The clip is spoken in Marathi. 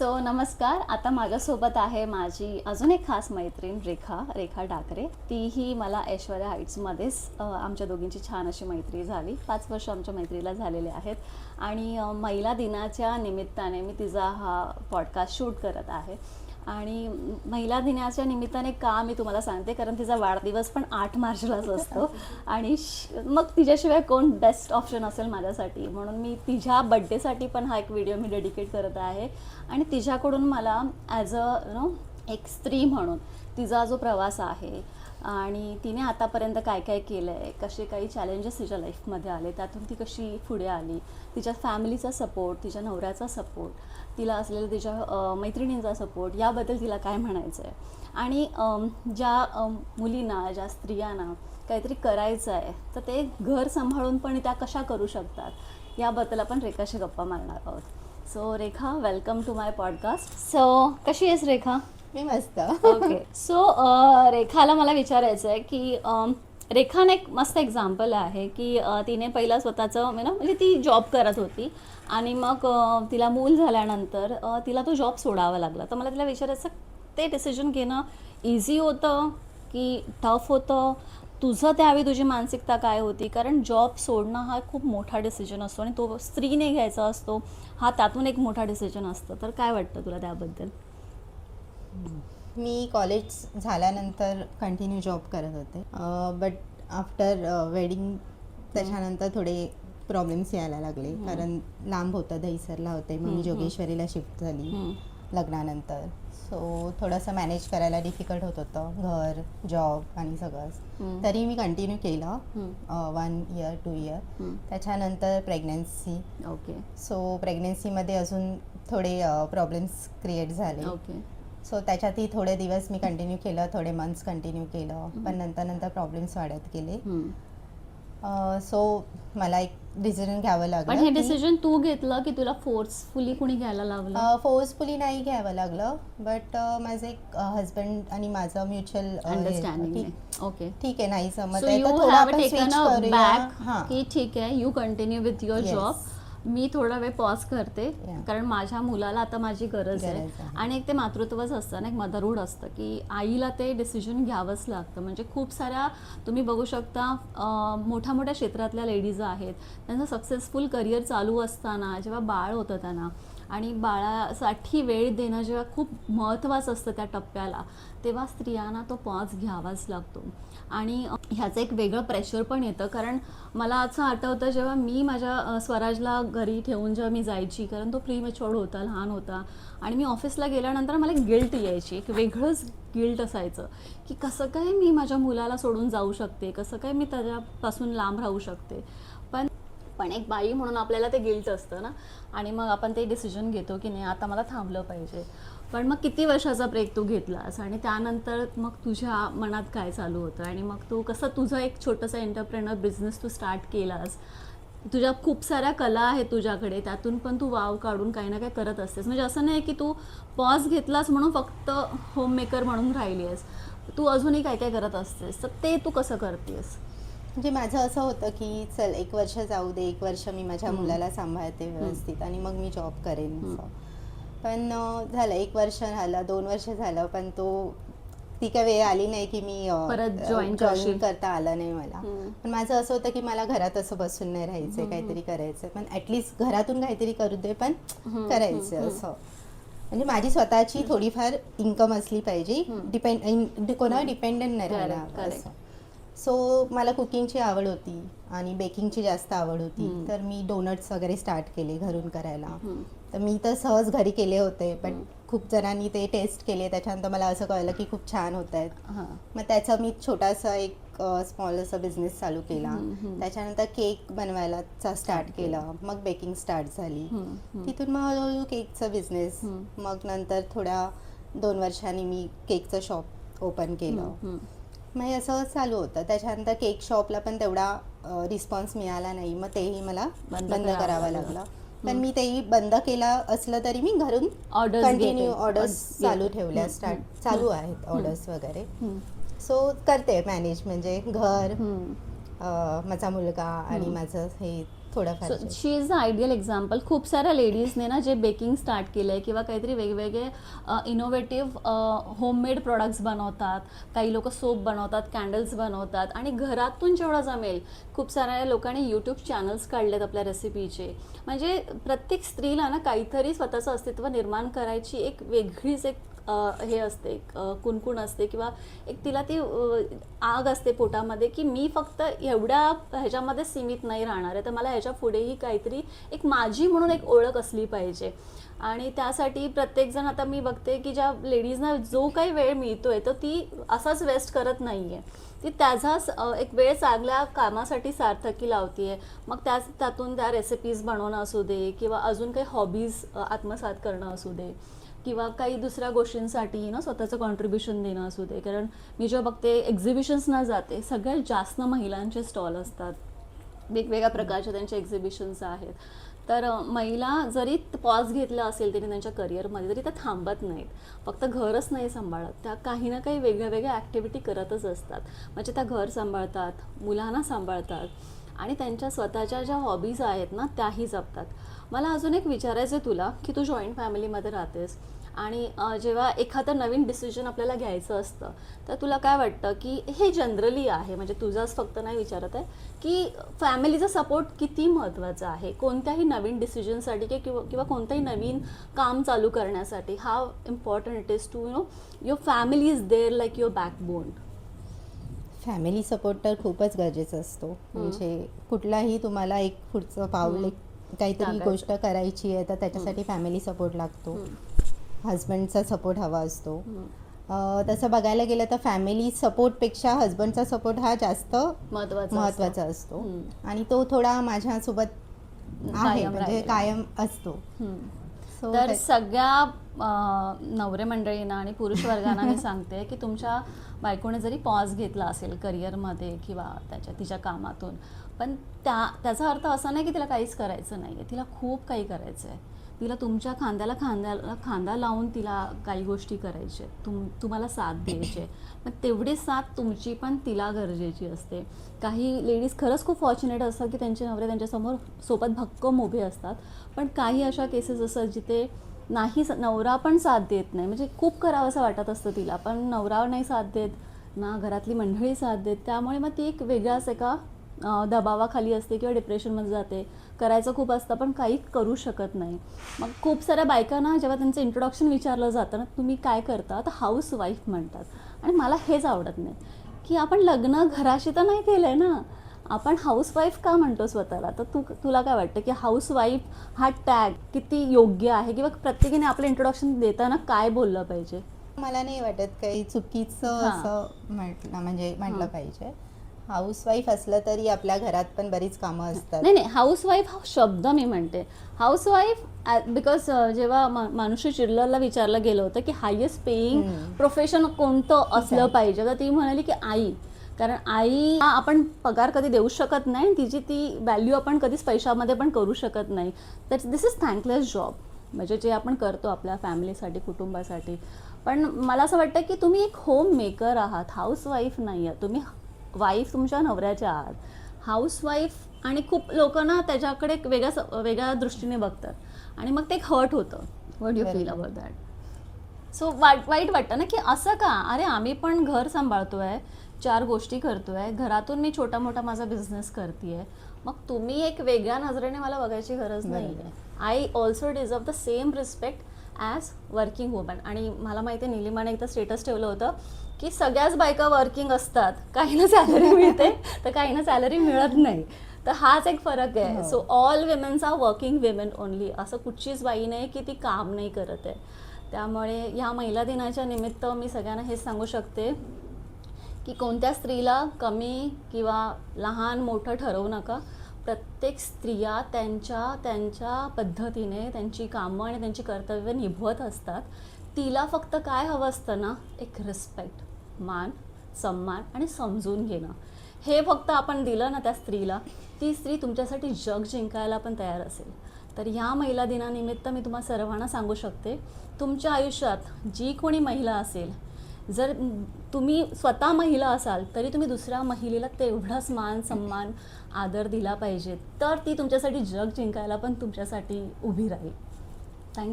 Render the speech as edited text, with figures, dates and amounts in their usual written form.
सो नमस्कार. आता माझ्यासोबत आहे माझी अजून एक खास मैत्रीण रेखा डाकरे. तीही मला ऐश्वर्या हाईट्समध्येच आमच्या दोघींची छान अशी मैत्री झाली. 5 वर्ष आमच्या मैत्रीला झालेले आहेत आणि महिला दिनाच्या निमित्ताने मी तिचा हा पॉडकास्ट शूट करत आहे. आणि महिला दिनाच्या निमित्ताने का मी तुम्हाला सांगते, कारण तिचा वाढदिवस पण 8 मार्चलाच असतो आणि मग तिच्याशिवाय कोण बेस्ट ऑप्शन असेल माझ्यासाठी, म्हणून मी तिच्या बड्डेसाठी पण हा एक व्हिडिओ मी डेडिकेट करत आहे. आणि तिच्याकडून मला ॲज अ एक स्त्री म्हणून तिचा जो प्रवास आहे आणि तिने आतापर्यंत काय काय केलं आहे, कसे काही चॅलेंजेस तिच्या लाईफमध्ये आले, त्यातून ती कशी पुढे आली, तिच्या फॅमिलीचा सपोर्ट, तिच्या नवऱ्याचा सपोर्ट, तिला असलेलं तिच्या मैत्रिणींचा सपोर्ट, याबद्दल तिला काय म्हणायचं आहे. आणि ज्या मुलींना, ज्या स्त्रियांना काहीतरी करायचं आहे तर ते घर सांभाळून पण त्या कशा करू शकतात, याबद्दल आपण रेखाशी गप्पा मारणार आहोत. So Rekha, welcome to my podcast. So कशी आहेस रेखा? मी मस्त. ओके. सो रेखाला मला विचारायचं आहे की रेखाने एक मस्त एक्झाम्पल आहे की तिने पहिला स्वतःचं म्हणजे ती जॉब करत होती आणि मग तिला मूल झाल्यानंतर तिला तो जॉब सोडावा लागला. तर मला तिला विचारायचं, ते डिसिजन घेणं इझी होतं की टफ होतं? तुझं त्यावेळी तुझी मानसिकता काय होती? कारण जॉब सोडणं हा खूप मोठा डिसिजन असतो आणि तो स्त्रीने घ्यायचा असतो, हा त्यातून एक मोठा डिसिजन असतो. तर काय वाटतं तुला त्याबद्दल? मी कॉलेज झाल्यानंतर कंटिन्यू जॉब करत होते, बट आफ्टर वेडिंग त्याच्यानंतर थोडे प्रॉब्लेम्स यायला लागले, कारण लांब होतं, दहिसरला होते, मग मी जोगेश्वरीला शिफ्ट झाली लग्नानंतर. सो थोडंसं मॅनेज करायला डिफिकल्ट होत होतं, घर, जॉब आणि सगळंच. तरी मी कंटिन्यू केलं 1 इयर 2 इयर. त्याच्यानंतर प्रेग्नन्सी. ओके. सो प्रेग्नन्सीमध्ये अजून थोडे प्रॉब्लेम्स क्रिएट झाले. ओके. सो त्याच्यातही थोडे दिवस मी कंटिन्यू केलं, थोडे मंथ्स कंटिन्यू केलं, पण नंतर प्रॉब्लेम्स वाढत गेले. सो मला एक डिसिजन घ्यावं लागलं. पण हे डिसिजन तू घेतलं की तुला फोर्सफुली कुणी घ्यायला लावलं? फोर्सफुली नाही घ्यावं लागलं, बट माझे एक हजबंड आणि माझं म्युच्युअल अंडरस्टँडिंग. ओके. ठीक आहे, नाही जमत सो आहे यू तर थोडं हॅव आपण टेकन स्विच अ करूया. बॅक की ठीक आहे, you continue with your job, मी थोडा वेळ पॉज करते, कारण माझ्या मुलाला आता माझी गरज आहे. आणि एक ते मातृत्वच असतं ना, एक मदरहूड असतं की आईला ते डिसिजन घ्यावंच लागतं. म्हणजे खूप साऱ्या तुम्ही बघू शकता मोठ्या मोठ्या क्षेत्रातल्या लेडीज आहेत, त्यांचं सक्सेसफुल करिअर चालू असताना जेव्हा बाळ होतं त्यांना, आणि बाळासाठी वेळ देणं जेव्हा खूप महत्त्वाचं असतं त्या टप्प्याला, तेव्हा स्त्रियांना तो पॉज घ्यावाच लागतो. आणि ह्याचं एक वेगळं प्रेशर पण येतं, कारण मला असं आठवतं जेव्हा मी माझ्या स्वराजला घरी ठेवून जेव्हा मी जायची, कारण तो प्रीमॅच्युअर्ड होता, लहान होता, आणि मी ऑफिसला गेल्यानंतर मला एक गिल्ट यायची, एक वेगळंच गिल्ट असायचं की कसं काय मी माझ्या मुलाला सोडून जाऊ शकते, कसं काय मी त्याच्यापासून लांब राहू शकते. पण एक बाई म्हणून आपल्याला ते गिल्ट असतं ना, आणि मग आपण ते डिसिजन घेतो की नाही, आता मला थांबलं पाहिजे. पण मग किती वर्षाचा ब्रेक तू घेतलास आणि त्यानंतर मग तुझ्या मनात काय चालू होतं, आणि मग तू कसं तुझं एक छोटंसं एंटरप्रेनर बिझनेस तू स्टार्ट केलास? तुझ्या खूप साऱ्या कला आहेत तुझ्याकडे, त्यातून पण तू वाव काढून काही ना काही करत असतेस. म्हणजे असं नाही की तू पॉज घेतलास म्हणून फक्त होममेकर म्हणून राहिली आहेस, तू अजूनही काय काय करत असतेस. तर ते तू कसं करतेस? म्हणजे माझं असं होतं की चल 1 वर्ष जाऊ दे, 1 वर्ष मी माझ्या मुलाला सांभाळते व्यवस्थित आणि मग मी जॉब करेन असं. पण झालं 1 वर्ष झालं, 2 वर्ष झालं, पण ती काय वेळ आली नाही की मी परत जॉईन करता आलं नाही मला. पण माझं असं होतं की मला घरात असं बसून नाही राहायचं, काहीतरी करायचं, पण ॲटलिस्ट घरातून काहीतरी करू दे, पण करायचं असं. म्हणजे माझी स्वतःची थोडीफार इन्कम असली पाहिजे, कोणावर डिपेंडंट नाही राहायला असं. सो मला कुकिंगची आवड होती आणि बेकिंगची जास्त आवड होती, तर मी डोनट्स वगैरे स्टार्ट केले घरून करायला. तर मी तर सहज घरी केले होते, पण खूप जणांनी ते टेस्ट केले, त्याच्यानंतर मला असं कळलं की खूप छान होत आहेत. मग त्याचा मी छोटासा एक स्मॉल असा बिझनेस चालू केला. त्याच्यानंतर केक बनवायला स्टार्ट केला, मग बेकिंग स्टार्ट झाली. तिथून मग हळूहळू केकचा बिझनेस, मग नंतर थोड्या 2 वर्षांनी मी केकचं शॉप ओपन केलं. मग हे असं चालू होतं. त्याच्यानंतर केक शॉपला पण तेवढा रिस्पॉन्स मिळाला नाही, मग तेही मला बंद करावं लागलं. पण मी तेही बंद केलं असलं तरी मी घरून कंटिन्यू ऑर्डर्स चालू ठेवल्या, चालू आहेत ऑर्डर्स वगैरे. सो करते मॅनेज, म्हणजे घर, माझा मुलगा आणि माझं हे थोडंफार so she is the ideal example. खूप साऱ्या लेडीजने ना जे बेकिंग स्टार्ट केलं आहे किंवा काहीतरी वेगवेगळे इनोव्हेटिव्ह होममेड प्रोडक्ट्स बनवतात, काही लोक सोप बनवतात, कॅन्डल्स बनवतात आणि घरातून जेवढं जमेल खूप साऱ्या लोकांनी यूट्यूब चॅनल्स काढलेत आपल्या रेसिपीचे. म्हणजे प्रत्येक स्त्रीला ना काहीतरी स्वतःचं अस्तित्व निर्माण करायची एक वेगळीच एक हे असते, कुणकुण असते किंवा एक तिला ती आग असते पोटामध्ये की मी फक्त एवढ्या ह्याच्यामध्ये सीमित नाही राहणार आहे, तर मला ह्याच्या पुढेही काहीतरी एक माझी म्हणून एक ओळख असली पाहिजे. आणि त्यासाठी प्रत्येकजण आता मी बघते की ज्या लेडीजना जो काही वेळ मिळतोय तर ती असाच वेस्ट करत नाही आहे, ती त्याचाच एक वेळ चांगल्या कामासाठी सार्थकी लावते. मग त्यातून त्या रेसिपीज बनवणं असू दे किंवा अजून काही हॉबीज आत्मसात करणं असू दे किंवा काही दुसऱ्या गोष्टींसाठी ना स्वतःचं कॉन्ट्रीब्युशन देणं असू दे. कारण मी जेव्हा बघते एक्झिबिशन्सना जाते, सगळ्यात जास्त महिलांचे स्टॉल असतात, वेगवेगळ्या प्रकारच्या त्यांचे एक्झिबिशन्स आहेत. तर महिला जरी पॉज घेतला असेल तरी त्यांच्या करिअरमध्ये तरी त्या थांबत नाहीत, फक्त घरच नाही सांभाळत, त्या काही ना काही वेगळ्या वेगळ्या ॲक्टिव्हिटी करतच असतात. म्हणजे त्या घर सांभाळतात, मुलांना सांभाळतात आणि त्यांच्या स्वतःच्या ज्या हॉबीज आहेत ना त्याही जपतात. मला अजून एक विचारायचं आहे तुला की तू जॉईंट फॅमिलीमध्ये राहतेस आणि जेव्हा एखादं नवीन डिसिजन आपल्याला घ्यायचं असतं तर तुला काय वाटतं की हे जनरली आहे, म्हणजे तुझाच फक्त नाही विचारत आहे, की फॅमिलीचा सपोर्ट किती महत्त्वाचा आहे कोणत्याही नवीन डिसिजनसाठी किंवा कोणतंही नवीन काम चालू करण्यासाठी? How important it is to your family is there like your backbone. Family support तर खूपच गरजेचा असतो. म्हणजे कुठलाही तुम्हाला एक पुढचं पाऊल, एक काहीतरी गोष्ट करायची आहे तर त्याच्यासाठी फॅमिली सपोर्ट लागतो, हजबंडचा सपोर्ट हवा असतो. तसं बघायला गेलं तर फॅमिली सपोर्टपेक्षा हजबंडचा सपोर्ट हा जास्त महत्त्वाचा असतो आणि तो थोडा माझ्यासोबत आहे, म्हणजे कायम असतो. तर सगळ्या नवरे मंडळींना आणि पुरुष वर्गांना मी सांगते की तुमच्या बायकोने जरी पॉज घेतला असेल करिअरमध्ये किंवा तिच्या कामातून, पण त्याचा अर्थ असा नाही की तिला काहीच करायचं नाही आहे. तिला खूप काही करायचं आहे. तिला तुमच्या खांद्याला खांदा लावून तिला काही गोष्टी करायच्या आहेत, तुम्हाला साथ द्यायची आहे. मग तेवढी साथ तुमची पण तिला गरजेची असते. काही लेडीज खरंच खूप फॉर्च्युनेट असतात की त्यांचे नवरे त्यांच्यासमोर सोबत भक्कम उभे असतात, पण काही अशा केसेस असतात जिथे नाही, नवरा पण साथ देत नाही. म्हणजे खूप करावं असं वाटत असतं तिला, पण नवरा नाही साथ देत ना, घरातली मंडळी साथ देत. त्यामुळे मग ती एक वेगळाच एका दबावाखाली असते किंवा डिप्रेशनमध्ये जाते. करायचं खूप असतं पण काही करू शकत नाही. मग खूप साऱ्या बायकांना जेव्हा त्यांचं इंट्रोडक्शन विचारलं जातं ना, तुम्ही काय करता, तर हाऊस वाईफ म्हणतात. आणि मला हेच आवडत नाही की आपण लग्न घराशी तर नाही केलं आहे ना, आपण हाऊसवाईफ का म्हणतो स्वतःला? तर तुला काय वाटतं की हाऊसवाईफ हा टॅग किती योग्य आहे किंवा प्रत्येकाने आपलं इंट्रोडक्शन देताना काय बोललं पाहिजे? मला नाही वाटत काही चुकीचं असं म्हटलं पाहिजे. हाऊसवाईफ असलं तरी आपल्या घरात पण बरीच कामं असतात. नाही, हाऊसवाईफ हा शब्द मी म्हणते. हाऊसवाईफ बिकॉज जेव्हा मानुषी चिर्लरला विचारलं गेलं होतं की हायेस्ट पेईंग प्रोफेशन कोणतं असलं पाहिजे, तर ती म्हणाली की आई. कारण आई आपण पगार कधी देऊ शकत नाही, तिची ती व्हॅल्यू आपण कधीच पैशामध्ये पण करू शकत नाही. तर दिस इज थँकलेस जॉब, म्हणजे जे आपण करतो आपल्या फॅमिलीसाठी, कुटुंबासाठी. पण मला असं वाटतं की तुम्ही एक होम मेकर आहात, हाऊसवाईफ नाही आहात. तुम्ही वाईफ तुमच्या नवऱ्याच्या आहात, हाऊसवाईफ. आणि खूप लोकांना त्याच्याकडे एक वेगळ्या दृष्टीने बघतात आणि मग ते एक हर्ट होतं. What you feel about that? So वाईट वाटतं ना की असं का? अरे आम्ही पण घर सांभाळतोय, 4 गोष्टी करतोय, घरातून मी छोटा मोठा माझा बिझनेस करतेय, मग तुम्ही एक वेगळ्या नजरेने मला बघायची गरज नाही आहे. I also deserve the same respect as working woman. आणि मला माहिती आहे निलिमाने एकदा स्टेटस ठेवलं होतं की सगळ्याच बायका वर्किंग असतात, काहींना सॅलरी मिळते तर काहींना सॅलरी मिळत नाही. तर हाच एक फरक आहे. So all womens are working women only. असं कुठचीच बाई नाही की ती काम नाही करत आहे. त्यामुळे ह्या महिला दिनाच्या निमित्त मी सगळ्यांना हेच सांगू शकते की कोणत्या स्त्रीला कमी किंवा लहान मोठं ठरवू नका. प्रत्येक स्त्रिया त्यांच्या पद्धतीने त्यांची कामं आणि त्यांची कर्तव्य निभवत असतात. तिला फक्त काय हवं असतं ना, एक रिस्पेक्ट, मान, सन्मान आणि समजून घेणं. हे फक्त आपण दिलं ना त्या स्त्रीला, ती स्त्री तुमच्यासाठी जग जिंकायला पण तयार असेल. तर ह्या महिला दिनानिमित्त मी तुम्हा सर्वांना सांगू शकते, तुमच्या आयुष्यात जी कोणी महिला असेल जर तुम्ही स्वतः महिला असाल तरी तुम्ही दुसऱ्या महिलेला तेवढाच मान सन्मान आदर दिला पाहिजे, तर ती तुमच्यासाठी जग जिंकायला पण तुमच्यासाठी उभी राहील. थँक्यू.